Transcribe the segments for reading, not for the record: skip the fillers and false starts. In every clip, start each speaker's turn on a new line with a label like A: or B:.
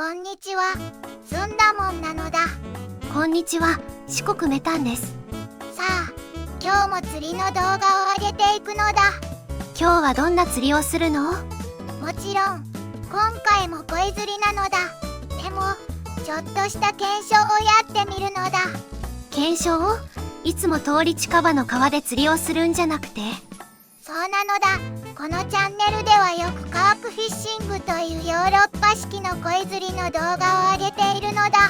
A: こんにちは、ずんだもんなのだ。
B: こんにちは、四国メタンです。
A: さあ、今日も釣りの動画を上げていくのだ。
B: 今日はどんな釣りをするの？
A: もちろん、今回も鯉釣りなのだ。でも、ちょっとした検証をやってみるのだ。
B: 検証？いつも通り近場の川で釣りをするんじゃなくて？
A: そうなのだ。このチャンネルではよくカープフィッシングというヨーロッパ式の鯉釣りの動画を上げているのだ。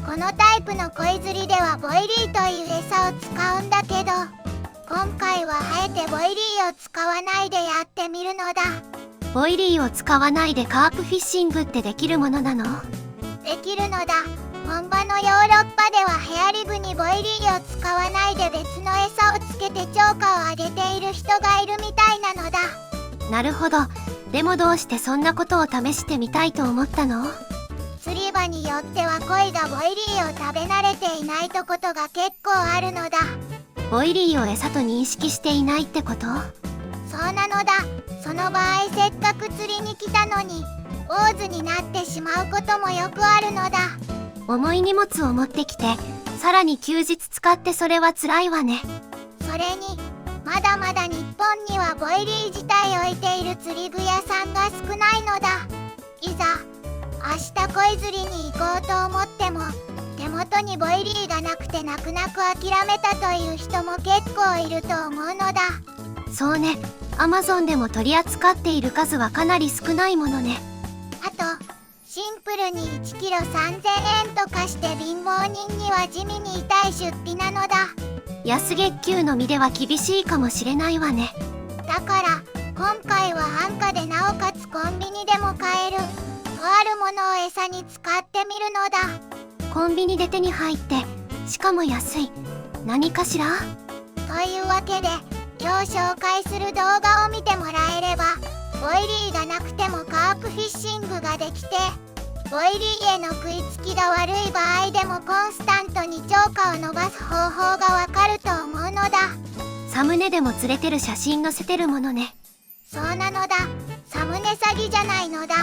A: このタイプの鯉釣りではボイリーという餌を使うんだけど、今回はあえてボイリーを使わないでやってみるのだ。
B: ボイリーを使わないでカープフィッシングってできるものなの？
A: できるのだ。本場のヨーロッパではヘアリグにボイリーを使わないで別の餌をつけて釣果を上げている人がいるみたいなのだ。
B: なるほど。でもどうしてそんなことを試してみたいと思ったの？
A: 釣り場によっては鯉がボイリーを食べ慣れていないとことが結構あるのだ。
B: ボイリーを餌と認識していないってこと？
A: そうなのだ。その場合せっかく釣りに来たのに坊主になってしまうこともよくあるのだ。
B: 重い荷物を持ってきて、さらに休日使ってそれは辛いわね。
A: それに、まだまだ日本にはボイリー自体置いている釣り具屋さんが少ないのだ。いざ、明日鯉釣りに行こうと思っても、手元にボイリーがなくて泣く泣く諦めたという人も結構いると思うのだ。
B: そうね。Amazon でも取り扱っている数はかなり少ないものね。
A: あと、シンプルに1キロ3000円とかして貧乏人には地味に痛い出費なのだ。
B: 安月給の身では厳しいかもしれないわね。
A: だから今回は安価でなおかつコンビニでも買えるとあるものを餌に使ってみるのだ。
B: コンビニで手に入ってしかも安い。何かしら？
A: というわけで今日紹介する動画を見てもらえればボイリーがなくてもカープフィッシングができてボイリーへの食いつきが悪い場合でもコンスタントに釣果を伸ばす方法がわかると思うのだ。
B: サムネでも釣れてる写真載せてるものね。
A: そうなのだ。サムネ詐欺じゃないのだ。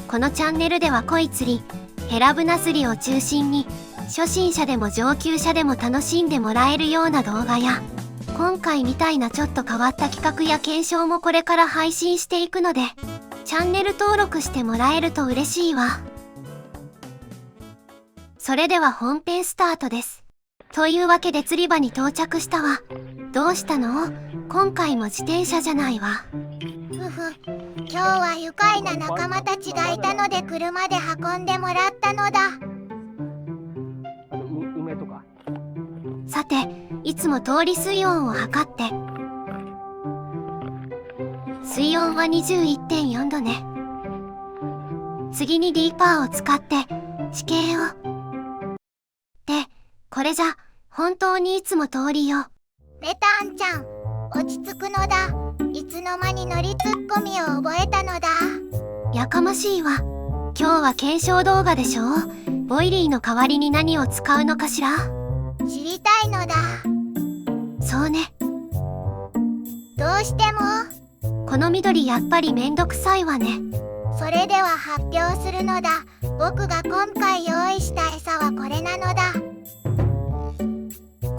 B: このチャンネルでは鯉釣り、ヘラブナ釣りを中心に初心者でも上級者でも楽しんでもらえるような動画や今回みたいなちょっと変わった企画や検証もこれから配信していくのでチャンネル登録してもらえると嬉しいわ。それでは本編スタートです。というわけで釣り場に到着したわ。どうしたの？今回も自転車じゃないわ。
A: ふふ、今日は愉快な仲間たちがいたので車で運んでもらったのだ。
C: 梅とか。
B: さて、いつも通り水温を測って。水温は 21.4 度ね。次にディーパーを使って地形を。で、これじゃ本当にいつも通りよ。
A: メタンちゃん、落ち着くのだ。いつの間に乗りツッコミを覚えたのだ。
B: やかましいわ。今日は検証動画でしょ。ボイリーの代わりに何を使うのかしら？
A: 知りたいのだ。
B: そうね。
A: どうしても？
B: この緑やっぱりめんどくさいわね。
A: それでは発表するのだ。僕が今回用意した餌はこれなのだ。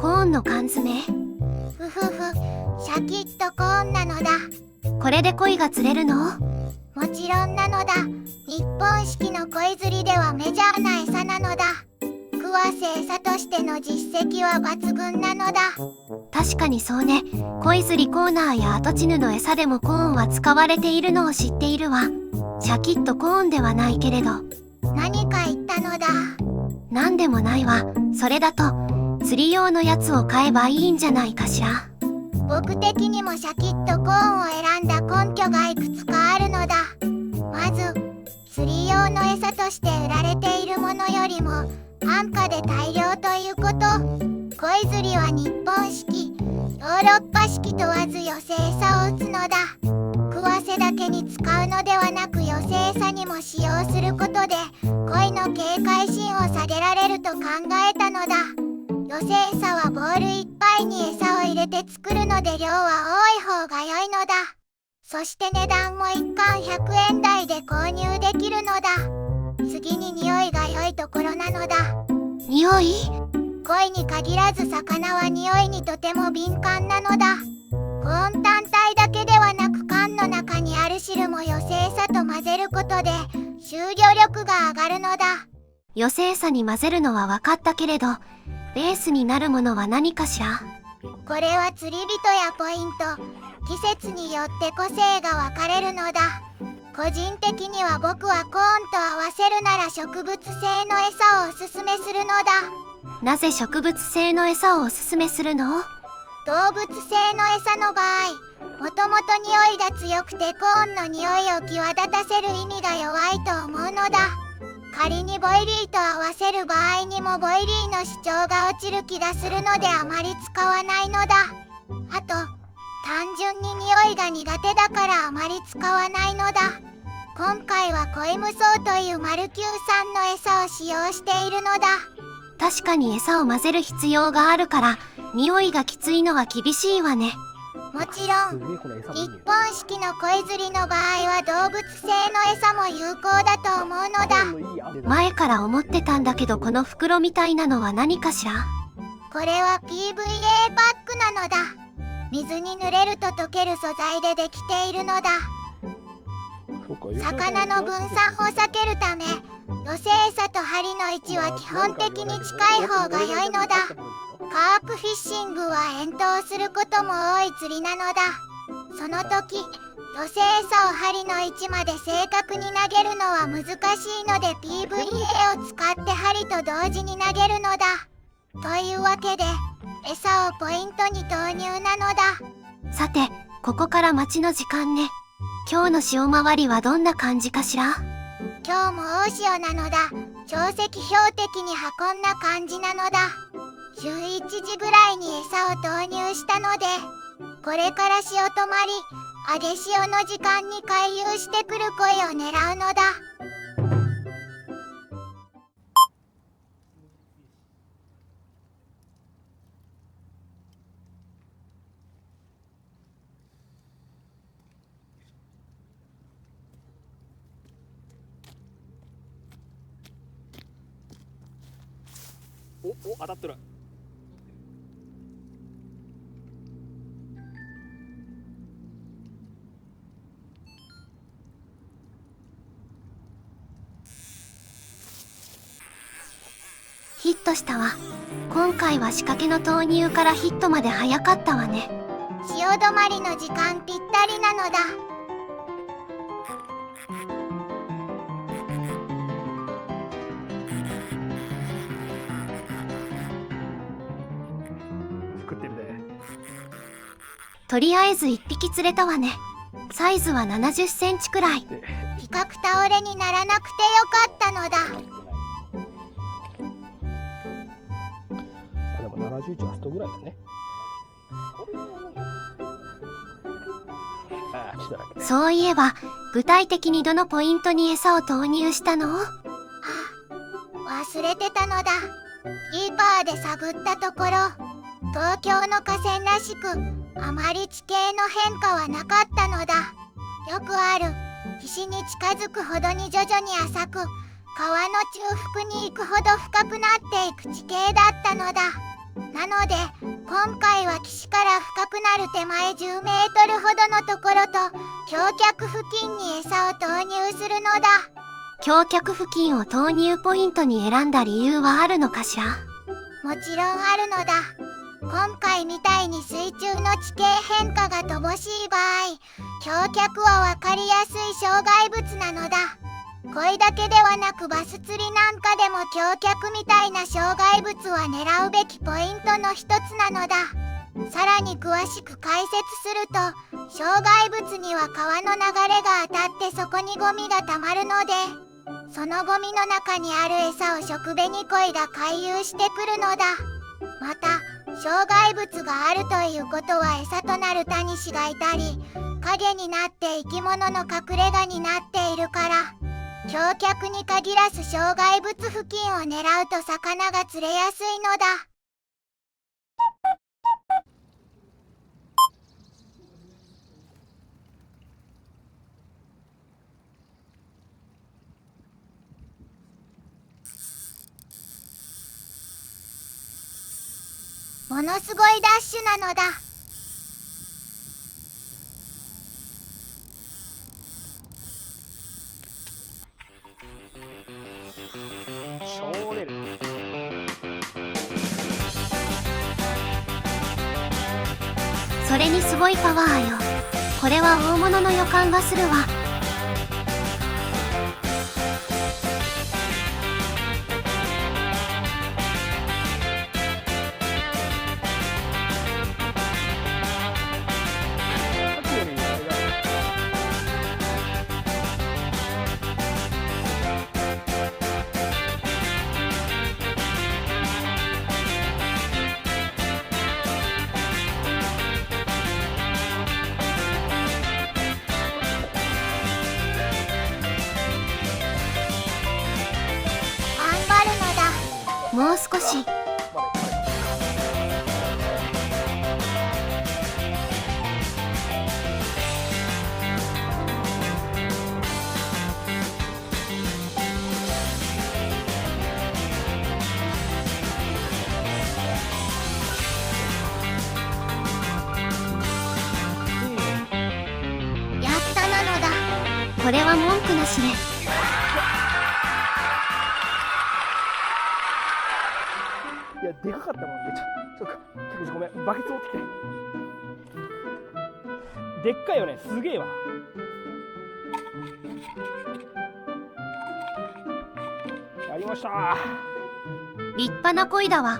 B: コーンの缶詰？
A: ふふふ、シャキッとコーンなのだ。
B: これで鯉が釣れるの？
A: もちろんなのだ。日本式の鯉釣りではメジャーな餌なのだ。食わせ餌としての実績は抜群なのだ。
B: 確かにそうね。鯉釣りコーナーや跡地ヌの餌でもコーンは使われているのを知っているわ。シャキッとコーンではないけれど。
A: 何か言ったのだ。
B: なんでもないわ。それだと釣り用のやつを買えばいいんじゃないかしら。
A: 僕的にもシャキッとコーンを選んだ根拠がいくつかあるのだ。まず、釣り用の餌として売られているものよりも安価で大量ということ。鯉釣りは日本式、ヨーロッパ式問わず寄せ餌を打つのだ。食わせだけに使うのではなく寄せ餌にも使用することで鯉の警戒心を下げられると考えたのだ。寄せ餌はボウルいっぱいに餌を入れて作るので量は多い方が良いのだ。そして値段も1貫100円台で購入できるのだ。次に匂いが良いところなのだ。
B: 匂い？
A: 鯉に限らず魚は匂いにとても敏感なのだ。保温単体だけではなく缶の中にある汁も余性餌と混ぜることで収魚力が上がるのだ。
B: 余性餌に混ぜるのは分かったけれど、ベースになるものは何かしら？
A: これは釣り人やポイント、季節によって個性が分かれるのだ。個人的には僕はコーンと合わせるなら植物性の餌をおすすめするのだ。
B: なぜ植物性の餌をおすすめするの？
A: 動物性の餌の場合、もともと匂いが強くてコーンの匂いを際立たせる意味が弱いと思うのだ。仮にボイリーと合わせる場合にもボイリーの主張が落ちる気がするのであまり使わないのだ。あと、単純に匂いが苦手だからあまり使わないのだ。今回はコイムソウというマルキュー産の餌を使用しているのだ。
B: 確かに餌を混ぜる必要があるから、匂いがきついのは厳しいわね。
A: もちろん、一本式の鯉釣りの場合は動物性の餌も有効だと思うのだ。
B: 前から思ってたんだけど、この袋みたいなのは何かしら？
A: これは PVA パックなのだ。水に濡れると溶ける素材でできているのだ。魚の分散を避けるため、寄せ餌と針の位置は基本的に近い方が良いのだ。カープフィッシングは遠投することも多い釣りなのだ。その時、寄せ餌を針の位置まで正確に投げるのは難しいので PVA を使って針と同時に投げるのだ。というわけで、餌をポイントに投入なのだ。
B: さて、ここから待ちの時間ね。今日の潮回りはどんな感じかしら？
A: 今日も大潮なのだ。潮汐標的に運んだ感じなのだ。11時ぐらいに餌を投入したので、これから潮止まり、上げ潮の時間に回遊してくる鯉を狙うのだ。
C: お、当たってる。
B: ヒットしたわ。今回は仕掛けの投入からヒットまで早かったわね。
A: 潮止まりの時間ぴったりなのだ。
C: 食ってるね。
B: とりあえず1匹釣れたわね。サイズは70センチくらい。
A: 比較倒れにならなくてよかったのだ。
C: あ、でも71ラストぐらいだね。あ、ちょっとだけ。
B: そういえば、具体的にどのポイントに餌を投入したの？
A: 忘れてたのだ。キーパーで探ったところ、東京の河川らしくあまり地形の変化はなかったのだ。よくある岸に近づくほどに徐々に浅く、川の中腹に行くほど深くなっていく地形だったのだ。なので今回は岸から深くなる手前10メートルほどのところと橋脚付近に餌を投入するのだ。
B: 橋脚付近を投入ポイントに選んだ理由はあるのかしら？
A: もちろんあるのだ。今回みたいに水中の地形変化が乏しい場合、橋脚は分かりやすい障害物なのだ。鯉だけではなくバス釣りなんかでも橋脚みたいな障害物は狙うべきポイントの一つなのだ。さらに詳しく解説すると、障害物には川の流れが当たってそこにゴミがたまるので、そのゴミの中にある餌を食紅鯉が回遊してくるのだ。また障害物があるということは餌となるタニシがいたり、影になって生き物の隠れ家になっているから、橋脚に限らず障害物付近を狙うと魚が釣れやすいのだ。ものすごいダッシュなのだ。
C: 超出る。
B: それにすごいパワーよ。これは大物の予感がするわ。
C: さっきよりあれだ。
A: 頑張るのだ。
B: もう少し。
A: やったなのだ。
B: これは文句なしね。
C: いや、でかかったもん。そうか。ごめん、バケツ持ってきて。でっかいよね、すげえわ。やりました。
B: 立派な恋だわ。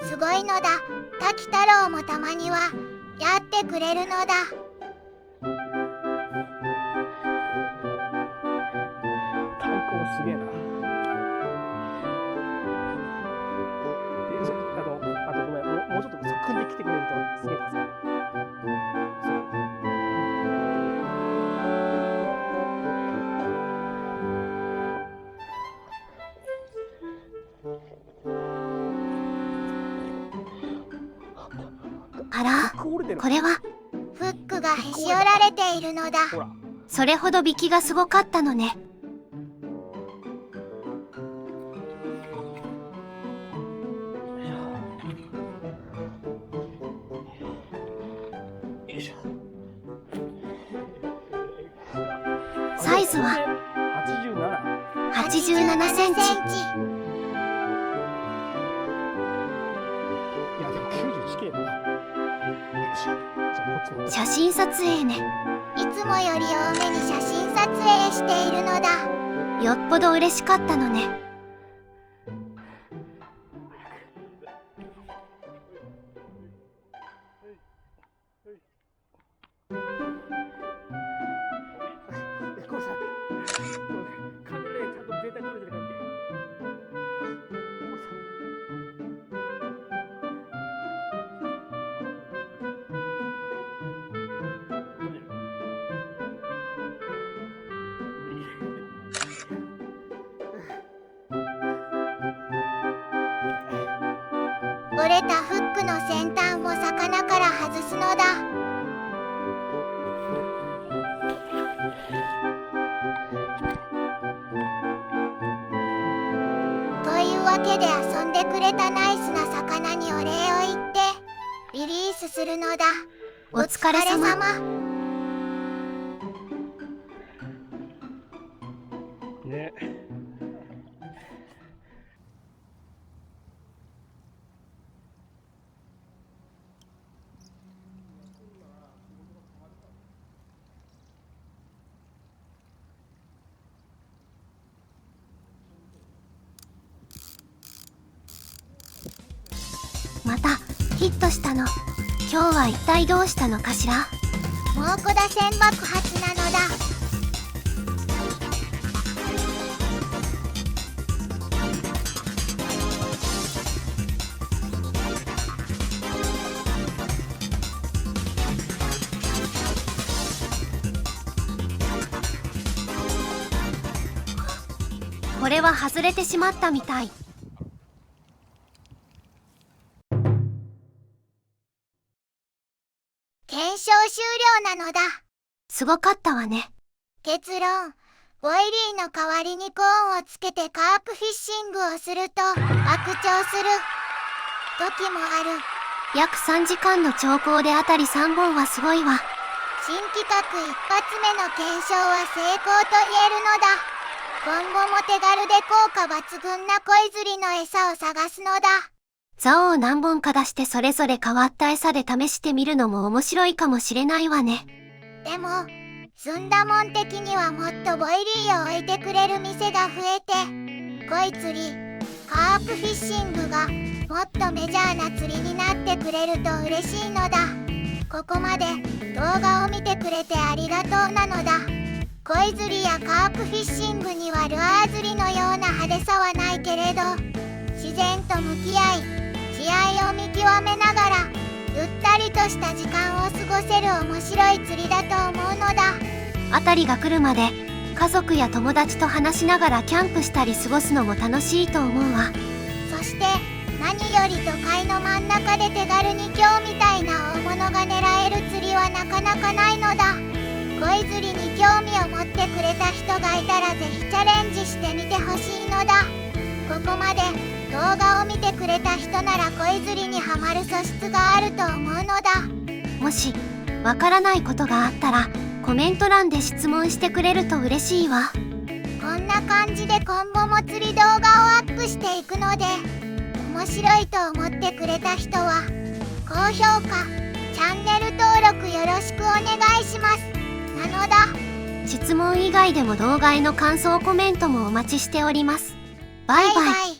A: すごいのだ。滝太郎もたまにはやってくれるのだ。
C: 太鼓すげえな。あとごめん、もうちょっと組んできてくれるとすげえ助かる。
B: あら、
C: 折れてる。
B: これは
A: フックがへし折られているのだ。
C: ほら。
B: それほど引きがすごかったのね。
C: よいしょ。
B: サイズは87センチ。
C: いや、でも91系だな。よいしょ。じゃあこっちも。
B: 写真撮影ね。
A: いつもより多めに写真撮影しているのだ。
B: よっぽど嬉しかったのね。
C: これさ、カメラでちゃんと全体撮れてる感じ。
A: 折れたフックの先端を魚から外すのだ。というわけで遊んでくれたナイスな魚にお礼を言ってリリースするのだ。
B: お疲れ様。
C: ね。
B: またヒットしたの。今日は一体どうしたのかしら。
A: 猛虎打線爆発なのだ。
B: これは外れてしまったみたい。
A: 検証終了なのだ。
B: すごかったわね。
A: 結論、ボイリーの代わりにコーンをつけてカープフィッシングをすると爆釣する時もある。
B: 約3時間の長考であたり3本はすごいわ。
A: 新企画一発目の検証は成功と言えるのだ。今後も手軽で効果抜群な恋釣りの餌を探すのだ。
B: 竿を何本か出してそれぞれ変わった餌で試してみるのも面白いかもしれないわね。
A: でも、ずんだもん的にはもっとボイリーを置いてくれる店が増えて、恋釣り、カープフィッシングがもっとメジャーな釣りになってくれると嬉しいのだ。ここまで動画を見てくれてありがとうなのだ。恋釣りやカープフィッシングにはルアー釣りのような派手さはないけれど、自然と向き合い、試合を見極めながらゆったりとした時間を過ごせる面白い釣りだと思うのだ。
B: あたりが来るまで家族や友達と話しながらキャンプしたり過ごすのも楽しいと思うわ。
A: そして何より都会の真ん中で手軽に今日みたいな大物が狙える釣りはなかなかないのだ。恋釣りに興味を持ってくれた人がいたらぜひチャレンジしてみてほしいのだ。ここまで動画を見てくれた人なら恋釣りにはまる素質があると思うのだ。
B: もしわからないことがあったらコメント欄で質問してくれると嬉しいわ。
A: こんな感じで今後も釣り動画をアップしていくので、面白いと思ってくれた人は高評価、チャンネル登録よろしくお願いしますなのだ。
B: 質問以外でも動画への感想コメントもお待ちしております。バイバイ。
A: バイバイ。